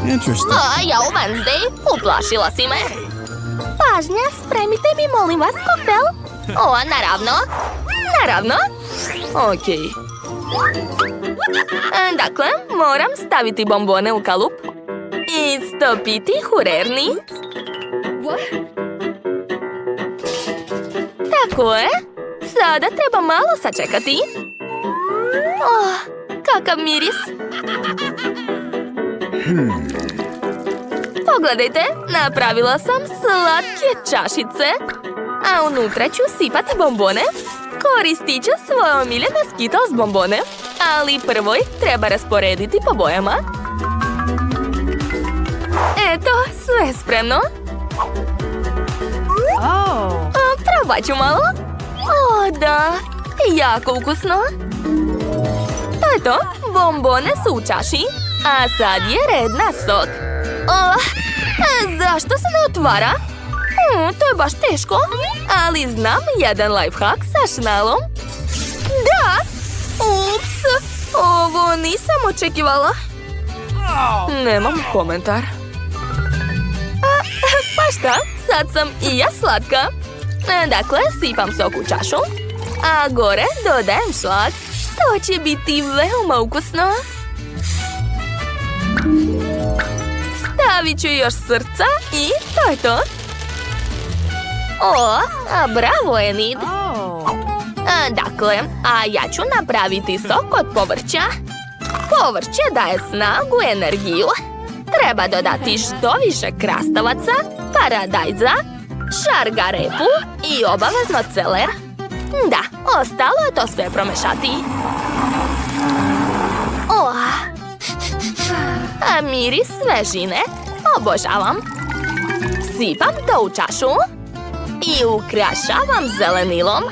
Interesting. Jao, Wednesday, uplašila si me. Pažnja, spremite mi, molim vas, koktel. Naravno. Naravno. Okej. Dakle, moram staviti bombone u kalup. Istopiti hurerni. Tako je. Sada treba malo sačekati. Kakav miris. Pogledajte, napravila sam slatke čašice. A unutra ću sipati bombone. Koristit ću svoje omiljene Skittles bombone. Ali prvo ih treba rasporediti po bojama. Eto, sve spremno. Probat ću malo. Da, jako ukusno. To je to, bombone su u čaši. A sad je red na sok. Zašto se ne otvara? To je baš teško. Ali znam jedan lifehack sa šnalom. Da! Ups! Ovo nisam očekivala. Nemam komentar. Pa šta? Sad sam i ja slatka. Dakle, sipam sok u čašu. A gore dodajem šlag. To će biti veoma ukusno. Stavit ću još srca i to je to. Bravo, Enid. Dakle, ja ću napraviti sok od povrća. Povrće daje snagu, energiju. Treba dodati što više krastavaca, paradajza, šargarepu i obavezno celer. Da, ostalo je to sve promešati. A miris svežine. Obožavam. Sipam to u čašu i ukrašavam zelenilom.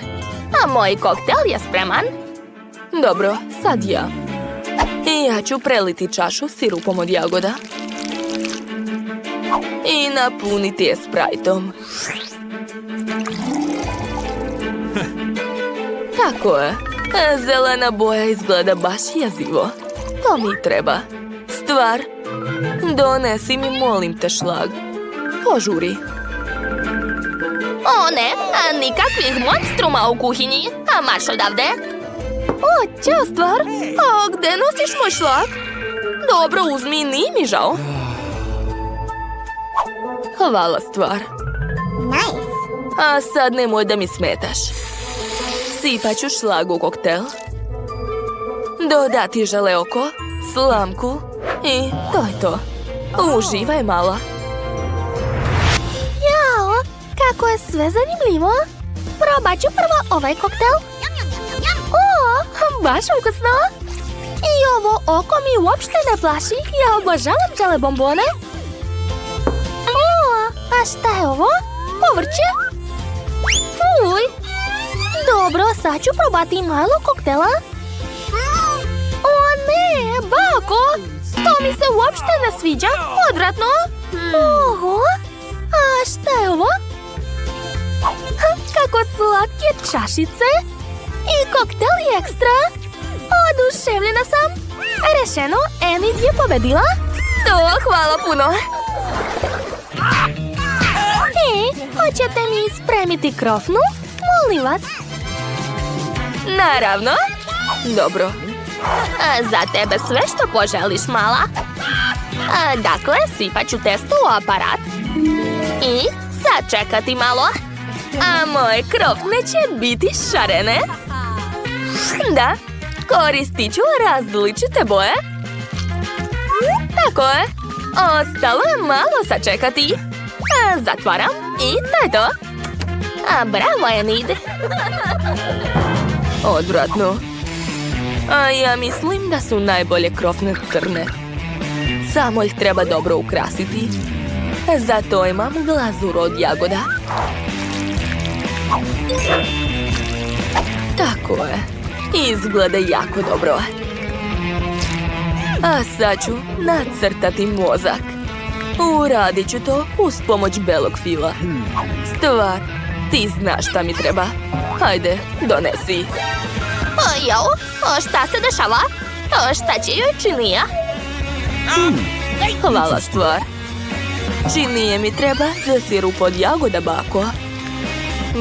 A moj koktel je spreman. Dobro, sad ja. I ja ću preliti čašu sirupom od jagoda. I napuniti je sprajtom. Tako je. Zelena boja izgleda baš jezivo. To mi treba. Stvar, donesi mi, molim te, šlag. Požuri. Ne, nikakvih monstruma u kuhinji. Marš odavde. Ćao, Stvar. Gde nosiš moj šlag? Dobro, uzmi, nije mi žao. Hvala, Stvar. Nice. A sad nemoj da mi smetaš. Sipat ću šlag u koktel. Dodati želeoko, slamku i to je to. Uživaj malo. Jao, kako je sve zanimljivo. Probat ću prvo ovaj koktel. Baš ukusno. I ovo oko mi uopšte ne plaši. Ja obožavam žele bombone. A šta je ovo? Povrće? Fuj. Dobro, sad ću probati malo koktela. Ne, bako. To mi se uopšte ne sviđa. Odvratno. Oho. A šta je ovo? Kako slatke čašice. I koktel je ekstra. Oduševljena sam. Rešeno, Enid je pobedila. Hvala puno. Hoćete mi spremiti krofnu? Molim vas. Naravno. Dobro. Za tebe sve što poželiš, mala. Dakle, sipat ću testo u aparat. I sačekati malo. A moje krofne će biti šarene. Da, koristit ću različite boje. Tako je. Ostalo je malo sačekati. Zatvaram i to je to. Bravo, Enid. Odvratno. Ja mislim da su najbolje krofne crne. Samo ih treba dobro ukrasiti. Zato imam glazuru od jagoda. Tako je. Izgleda jako dobro. A sad ću nacrtati mozak. Uradit ću to uz pomoć belog fila. Stvar, ti znaš šta mi treba. Hajde, donesi. Šta se dešava? Šta će joj činija? Hvala, stvar. Činije mi treba za sirup od jagoda, bako.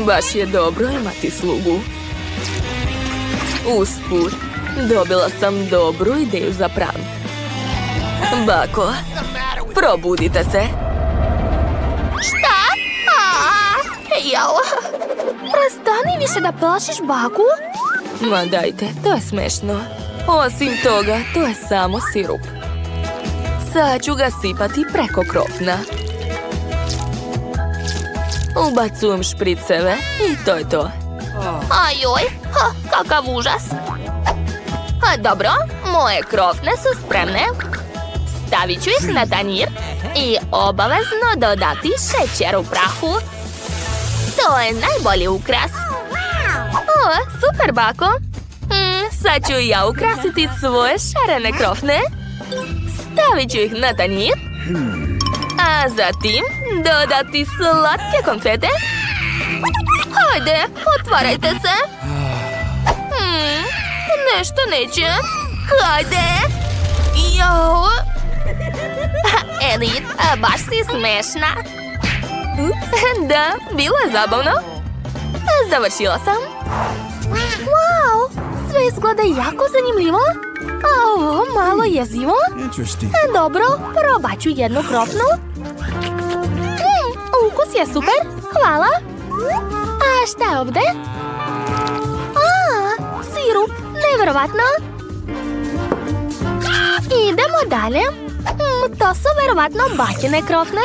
Baš je dobro imati slugu. Usput, dobila sam dobru ideju za prank. Bako, probudite se. Šta? Jao. Prestani više da plašiš baku. Ma dajte, to je smešno. Osim toga, to je samo sirup. Sad ću ga sipati preko krofna. Ubacujem špriceve i to je to. Ajoj, kakav užas. Dobro, moje krofne su spremne. Stavit ću ih na tanjir i obavezno dodati šećer u prahu. To je najbolji ukras. Super, bako. Sad ću ja ukrasiti svoje šarene krofne. Stavit ću ih na tanjir. A zatim dodati slatke konfete. Hajde, otvarajte se. Nešto neće. Hajde. Jao. Enid, baš si smešna. Da, bilo je zabavno. Završila sam. Wow, sve izgleda jako zanimljivo. A ovo malo jezivo. Dobro, probat ću jednu krofnu. Ukus je super, hvala. A šta je ovdje? Sirup, nevjerovatno. Idemo dalje. To su vjerovatno bakine krofne.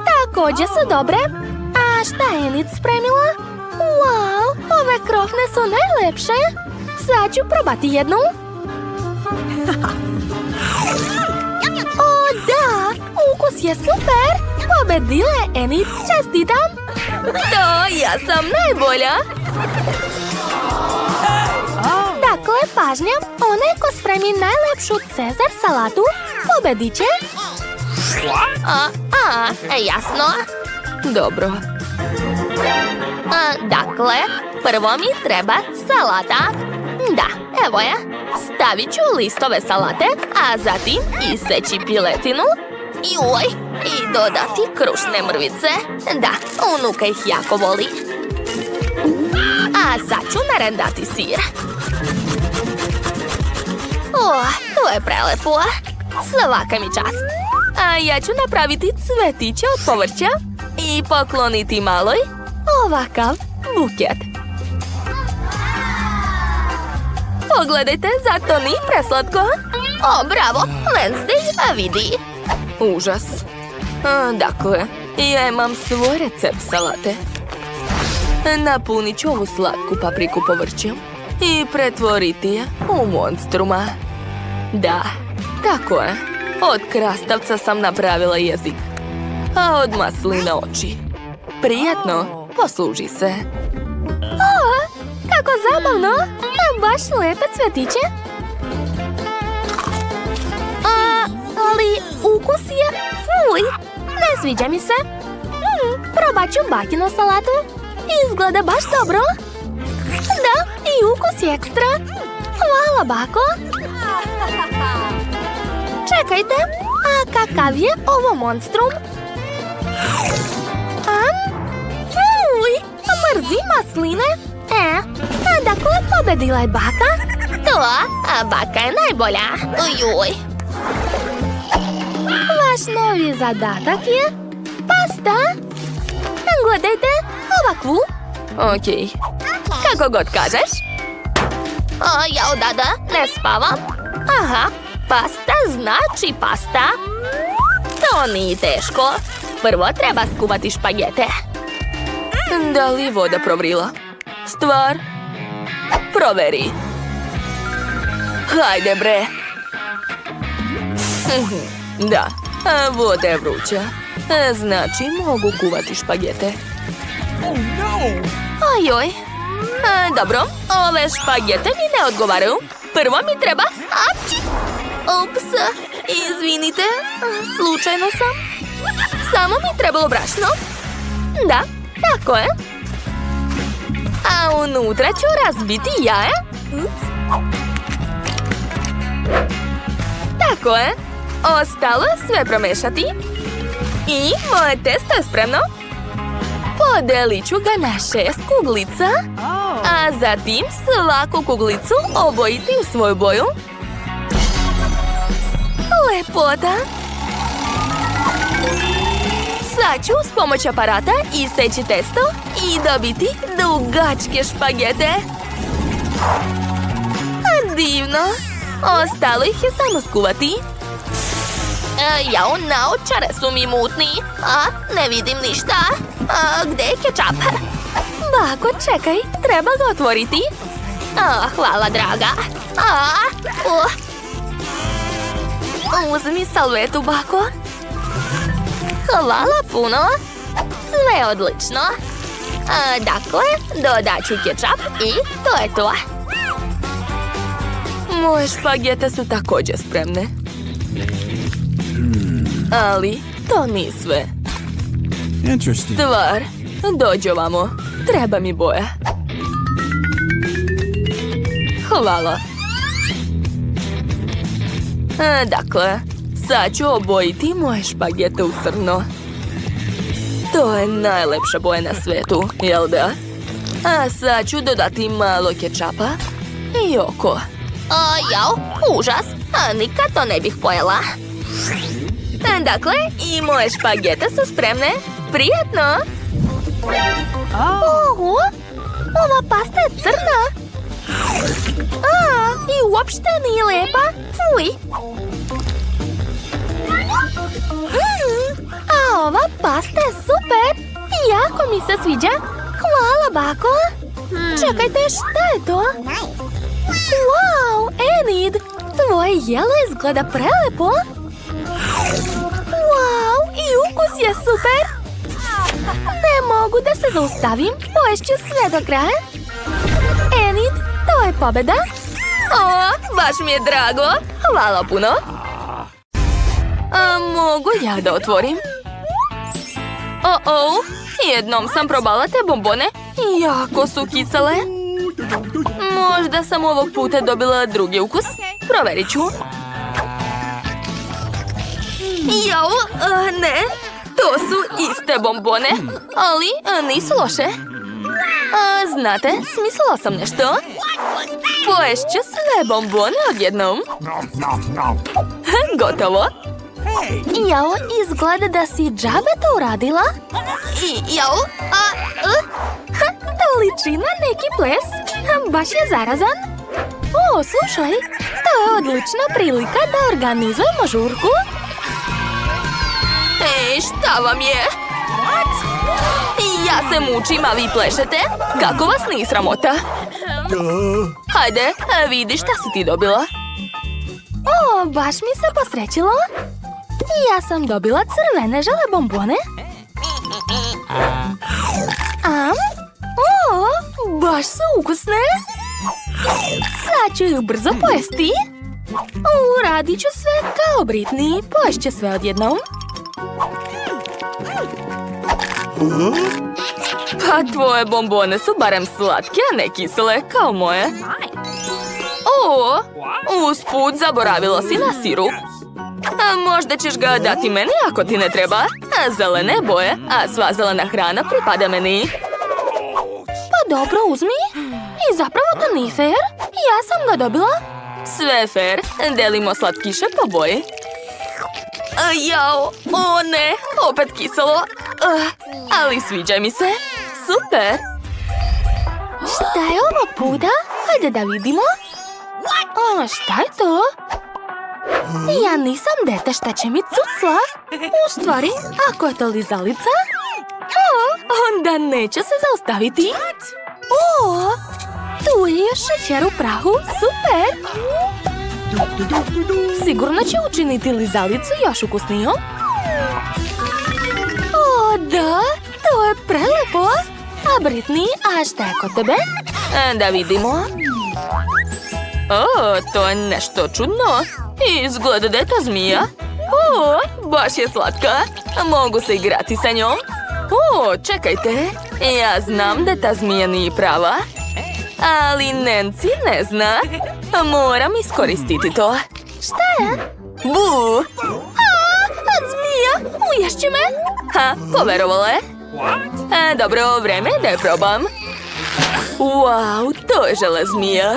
Također su dobre. A šta je Enid spremila? Wow, ove krofne su najlepše. Sad ću probati jednu. O da, ukus je super. Pobedila je Enid, čestitam. To ja sam najbolja. Dakle, pažnja, onaj ko spremi najlepšu Cezar salatu, pobedit će. Jasno. Dobro. Dakle, prvo mi treba salata. Da, evo je. Stavit ću listove salate, a zatim iseći piletinu. I dodati krušne mrvice. Da, unuka ih jako voli. A sad ću narendati sir. To je prelepo. Svaka mi čast. A ja ću napraviti cvetiće od povrća i pokloniti maloj ovakav buket. Pogledajte, zar to nije preslatko? Bravo, Wednesday, vidi. Užas. Dakle, ja imam svoj recept salate. Napunit ću ovu slatku papriku povrćem i pretvoriti je u monstruma. Da, tako je. Od krastavca sam napravila jezik, a od masline oči. Prijatno, posluži se. Kako zabavno! Baš lepe cvetiće. Ali ukus je fuj. Ne sviđa mi se. Probat ću bakinu salatu. Izgleda baš dobro. Da, i ukus je ekstra. Hvala, bako. Čekajte, a kakav je ovo monstrum? Fuj, mrzim masline. Dakle, pobedila je baka. Baka je najbolja. Ujuj. Vaš novi zadatak je pasta. Gledajte, ovakvu. Okej. Kako god kažeš. Jao, da, ne spavam. Aha, pasta znači pasta. To nije teško. Prvo treba skuvati špagete. Da li voda provrila? Stvar? Proveri. Hajde, bre. Da, voda je vruća. Znači, mogu kuvati špagete. Ajoj. Dobro, ove špagete mi ne odgovaraju. Prvo mi treba... Ups, izvinite, slučajno sam. Samo mi trebalo brašno. Da, tako je. A unutra ću razbiti jaje. Tako je. Ostalo je sve promešati. I moje testo je spremno. Podelit ću ga na 6 kuglica. A zatim svaku kuglicu obojiti u svoju boju. Lepota! Sad ću s pomoć aparata iseći testo i dobiti dugačke špagete. Divno! Ostalo ih je samo skuvati. Jao, naočare su mi mutni. Ne vidim ništa. Gde je kečap? Bako, čekaj, treba ga otvoriti. Hvala, draga. Uzmi salvetu, bako. Hvala puno. Sve odlično. Dakle, dodat ću kečap i to je to. Moje špagete su također spremne. Ali to nije sve. Stvar, dođi ovamo. Treba mi boja. Hvala. Dakle, sad ću obojiti moje špagete u crno. To je najlepša boja na svetu, jel da? A sad ću dodati malo kečapa i oko. Jao, užas. Nikad to ne bih pojela. Dakle, i moje špagete su spremne. Prijatno! Ova pasta je crna. I uopšte nije lepa. Fuj! A ova pasta je super. Jako mi se sviđa. Hvala, bako. Čekajte, šta je to? Wow, Enid! Tvoje jelo izgleda prelepo. Wow, i ukus je super. Ne mogu da se zaustavim. Poješću sve do kraja. Enid, to je pobjeda. Baš mi je drago. Hvala puno. Mogu ja da otvorim? Jednom sam probala te bombone. Jako su kisele. Možda sam ovog puta dobila drugi ukus. Proverit ću. Jao, ne. To su iste bombone, ali nisu loše. Znate, smislila sam nešto. Poješću sve bombone odjednom. Gotovo. Jao, izgleda da si džabe to uradila. Jao, to liči na neki ples. Baš je zarazan. Slušaj, to je odlična prilika da organizujemo žurku. Šta vam je? Ja se mučim, a vi plešete? Kako vas nije sramota? Hajde, vidi šta si ti dobila. Baš mi se posrećilo. Ja sam dobila crvene žele bombone. Baš su ukusne. Sad ću ih brzo pojesti. Uradit ću sve kao Britney. Poješće sve odjednom. Pa tvoje bombone su barem slatke, a ne kisele, kao moje. Usput zaboravila si na sirup. Možda ćeš ga dati meni ako ti ne treba. Zelene boje, a sva zelena hrana pripada meni. Pa dobro, uzmi. I zapravo to nije fair. Ja sam ga dobila. Sve fair. Delimo slatkiše po boji. Jao, ne, opet kiselo. Ali sviđa mi se. Super. Šta je ovo puda? Hajde da vidimo. Šta je to? Ja nisam dete, šta će mi cucla. U stvari, ako je to lizalica, onda neće se zaustaviti. Tu je još šećer u prahu. Super. Sigurno će učiniti lizalicu još ukusnijom. Da, to je prelepo. A Britney, a šta je kod tebe? Da vidimo. To je nešto čudno. Izgleda da je to zmija. Baš je slatka. Mogu se igrati sa njom. Čekajte. Ja znam da ta zmija nije prava. Ali Nancy ne zna. Moram iskoristiti to. Šta je? Bu! Zmija! Uješće me! Ha, poverovala je. Dobro, vreme da je probam. Wow, to je žele zmija.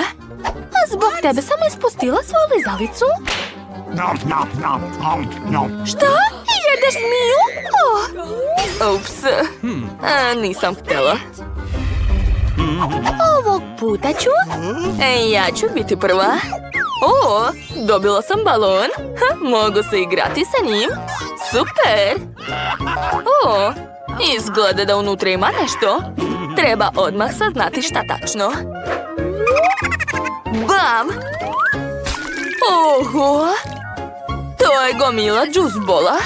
A zbog tebe sam ispustila svoju lizalicu. Šta? Jedeš zmiju? Ups. Nisam htjela. Ovog puta ću. Ja ću biti prva. Dobila sam balon. Mogu se igrati sa njim. Super. Izgleda da unutra ima nešto. Treba odmah saznati šta tačno. Bam! Oho! To je gomila džuzbola.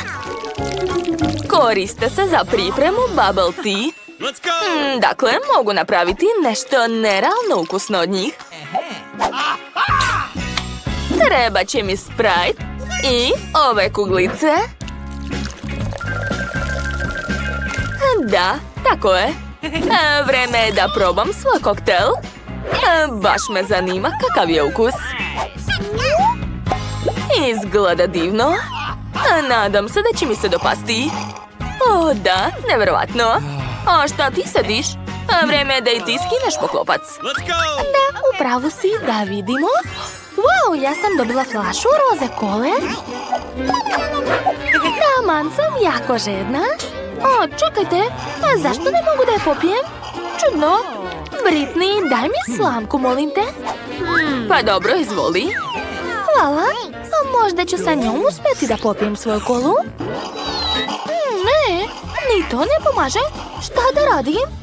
Koriste se za pripremu bubble tea. Dakle, mogu napraviti nešto nerealno ukusno od njih. Treba će mi Sprite i ove kuglice. Da, tako je. Vreme je da probam svoj koktel. Baš me zanima kakav je ukus. Izgleda divno. Nadam se da će mi se dopasti. Da, nevjerovatno. A šta ti sediš? Vreme je da i ti skineš poklopac. Da, upravo si, da vidimo. Wow, ja sam dobila flašu roze kole. Taman sam jako žedna. Čekajte, a zašto ne mogu da je popijem? Čudno. Britney, daj mi slamku, molim te. Pa dobro, izvoli. Hvala. A možda ću sa njom uspjeti da popijem svoju kolu? Ne, ni to ne pomaže. Šta da radim?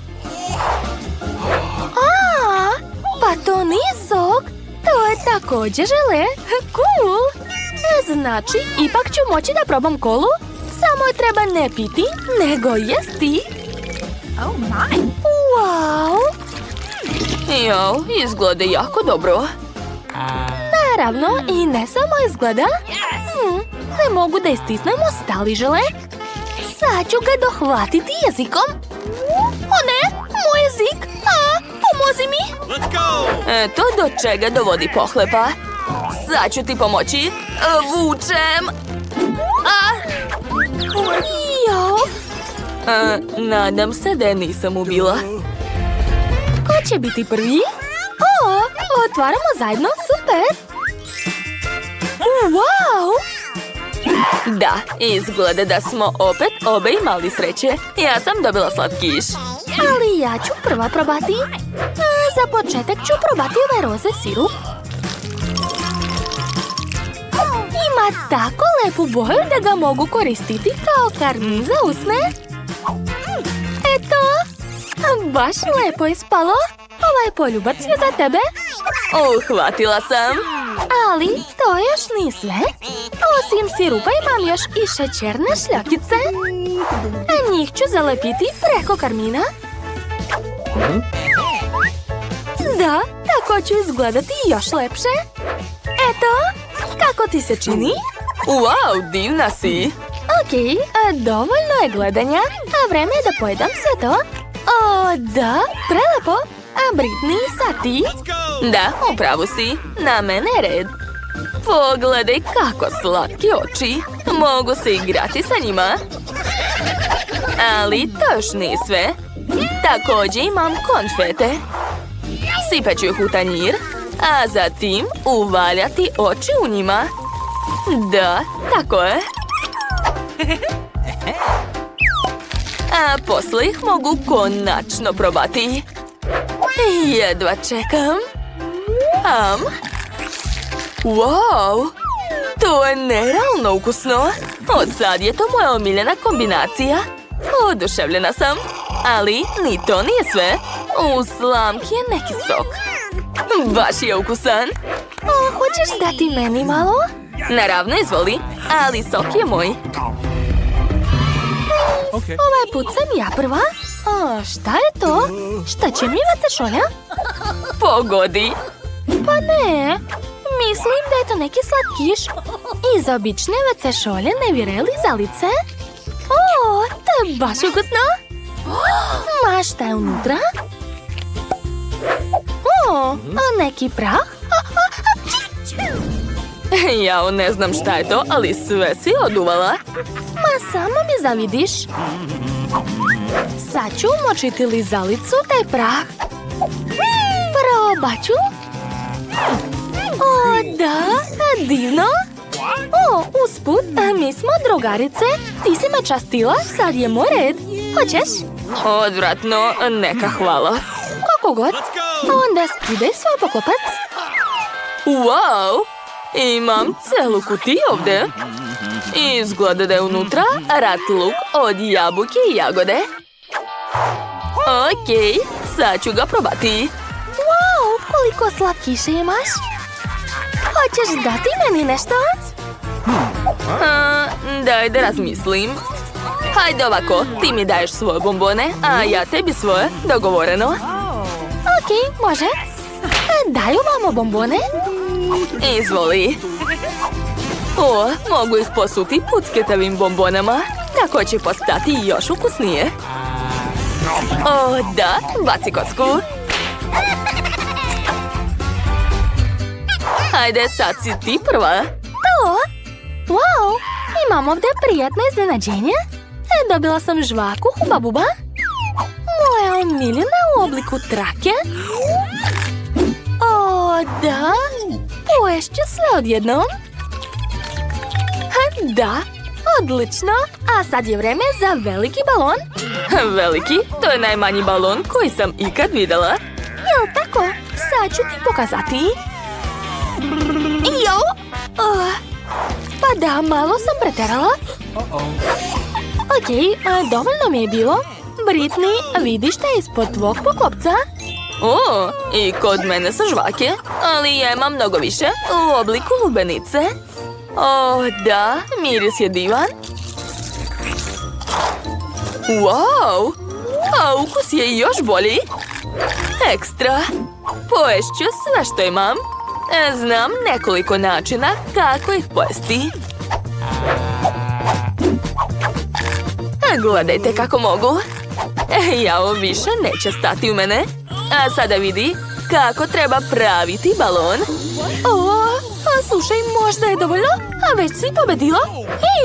Pa to nije sok. To je također žele. Cool. Znači, ipak ću moći da probam kolu. Samo je treba ne piti, nego jesti. Wow. Jo, izgleda jako dobro. Naravno, i ne samo izgleda. Ne mogu da istisnem ostali žele. Sad ću ga dohvatiti jezikom. O ne, moj jezik. Pomozi mi. Eto do čega dovodi pohlepa. Sad ću ti pomoći. Vučem. Jo. Nadam se da je nisam ubila. Ko će biti prvi? Otvaramo zajedno, super. Wow. Da, izgleda da smo opet obe imali sreće. Ja sam dobila slatkiš. Ali ja ću prva probati. Za početak ću probati ovaj roze sirup. Ima tako lepu boju da ga mogu koristiti kao karmin za usne. Eto, baš lepo je spalo. Ovaj poljubac je za tebe. Uhvatila sam. Ali to još nije sve. Osim sirupa imam još i šećerne šljakice. A njih ću zalepiti preko karmina. Da, tako ću izgledati još lepše. Eto, kako ti se čini? Wow, divna si. Okej, dovoljno je gledanja, a vreme je da pojedam sve to. Da, prelepo. A Britney, sad ti? Da, upravo si. Na mene je red. Pogledaj kako slatki oči. Mogu se igrati sa njima. Ali to još nije sve. Također imam konfete. Sipaću ih u tanjir, a zatim uvaljati oči u njima. Da, tako je. A poslije ih mogu konačno probati. Jedva čekam. Wow! To je nerealno ukusno. Od sad je to moja omiljena kombinacija. Oduševljena sam. Ali ni to nije sve. U slamki je neki sok. Baš je ukusan. Hoćeš dati meni malo? Naravno, izvoli. Ali sok je moj. Ovaj put sam ja prva. Šta je to? Šta će mi vece šolja? Pogodi. Pa ne. Mislim da je to neki slatkiš. Iz obične vece šolje ne vire lizalice. To je baš ukusno. Ma šta je unutra? Neki prah. Jao, ne znam šta je to, ali sve si oduvala. Ma samo mi zavidiš. Sad ću umočiti lizalicu taj prah. Probat ću. O, da, divno. O, usput, mi smo drugarice. Ti si me častila, sad je moj red. Hoćeš? Odvratno, neka hvala. Kako god. Onda skidaj svoj poklopac. Wow! Imam celu kutiju ovdje. Izgleda da je unutra rat luk od jabuke i jagode. Okej, sad ću ga probati. Wow, koliko slatkiše imaš. Hoćeš dati meni nešto? Daj da razmislim. Hajde ovako, ti mi daješ svoje bombone, a ja tebi svoje, dogovoreno. Okej, može. Daju vamo bombone? Izvoli. O, mogu ih posuti pucketavim bombonama, tako će postati još ukusnije. O, da, baci kocku. Hajde, sad si ti prva. To? Wow, imam ovdje prijatno iznenađenje. Dobila sam žvaku Huba Buba. Moja omiljena u obliku trake. O, da. Poješću sve odjednom. Da, odlično. A sad je vreme za veliki balon. Veliki? To je najmanji balon koji sam ikad videla. Jel tako? Sad ću ti pokazati. Jo! Pa da, malo sam preterala. Okej, dovoljno mi je bilo. Britney, vidiš šta je ispod tvog poklopca? O, i kod mene sa žvake, ali ja imam mnogo više u obliku lubenice. O, da, miris je divan. Wow, a ukus je još bolji. Ekstra, poješću sve što imam. Znam nekoliko načina kako ih pojesti. Gledajte kako mogu. Jao, više neće stati u mene. A sada vidi kako treba praviti balon. O, slušaj, možda je dovoljno, a već si pobedila.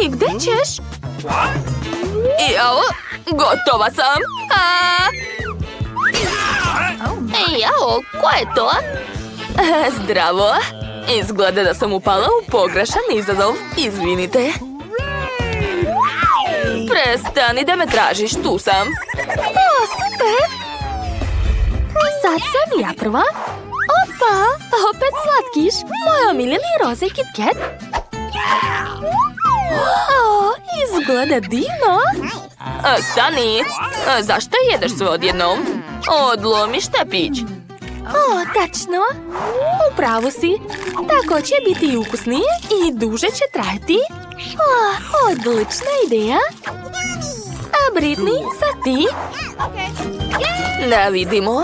I gdje ćeš? Jao, gotova sam. Jao, ko je to? Zdravo. Izgleda da sam upala u pogrešan izazov. Izvinite. Prestani da me tražiš, tu sam. O, super. Sad sam ja prva. Opa, opet slatkiš. Moj omiljeni roze Kit Kat. O, izgleda divno. Stani. Zašto jedeš sve odjednom? Odlomiš tepić. O, tačno. Upravo si. Tako će biti ukusnije i duže će trajati. O, odlična ideja. A Britney, sad ti. Da vidimo.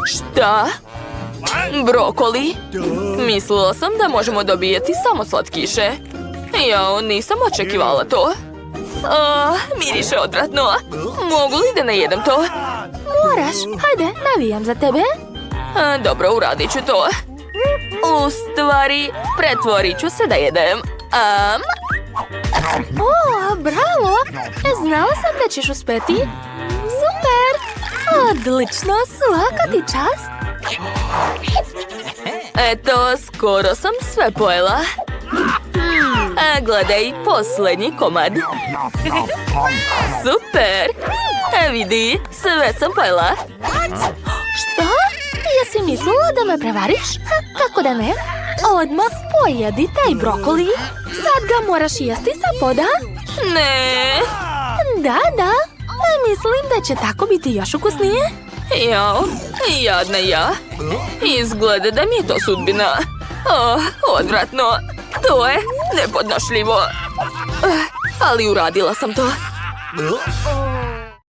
Šta? Brokoli? Mislila sam da možemo dobijeti samo slatkiše. Jao, nisam očekivala to. Miriše odvratno. Mogu li da ne jedem to? Moraš, hajde, navijam za tebe. Dobro, uradit ću to. U stvari, pretvorit ću se da jedem. O, bravo! Znala sam da ćeš uspeti. Super! Odlično, svaka ti čast. Eto, skoro sam sve pojela. Gledaj, posljednji komad. Super! Vidi, sve sam pojela. Što? Jesi mislila da me prevariš? Kako da ne? Odmah pojedi taj brokoli. Sad ga moraš jesti sa poda? Ne. Da. Mislim da će tako biti još ukusnije. Jao, jadna ja. Izgleda da mi je to sudbina. Odvratno. To je nepodnošljivo. Ali uradila sam to.